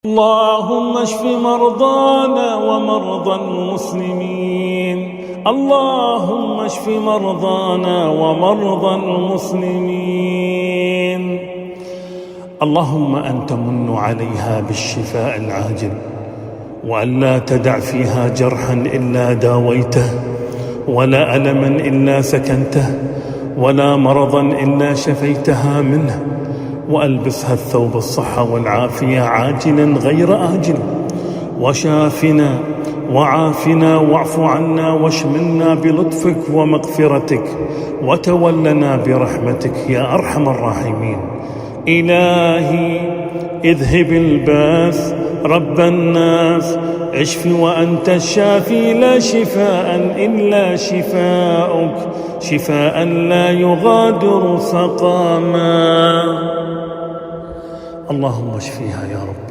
اللهم اشف مرضانا ومرضى المسلمين. اللهم اشف مرضانا ومرضى المسلمين. اللهم أنت من عليها بالشفاء العاجل، وأن لا تدع فيها جرحا إلا داويته، ولا ألما إلا سكنته، ولا مرضا إلا شفيتها منه، وألبسها الثوب الصحة والعافية عاجلا غير آجل، وشافنا وعافنا واعف عنا واشملنا بلطفك ومغفرتك، وتولنا برحمتك يا أرحم الراحمين. إلهي اذهب الباس رب الناس، اشف وأنت الشافي لا شفاء إلا شفاؤك، شفاء لا يغادر سقما. اللهم اشفيها يا رب.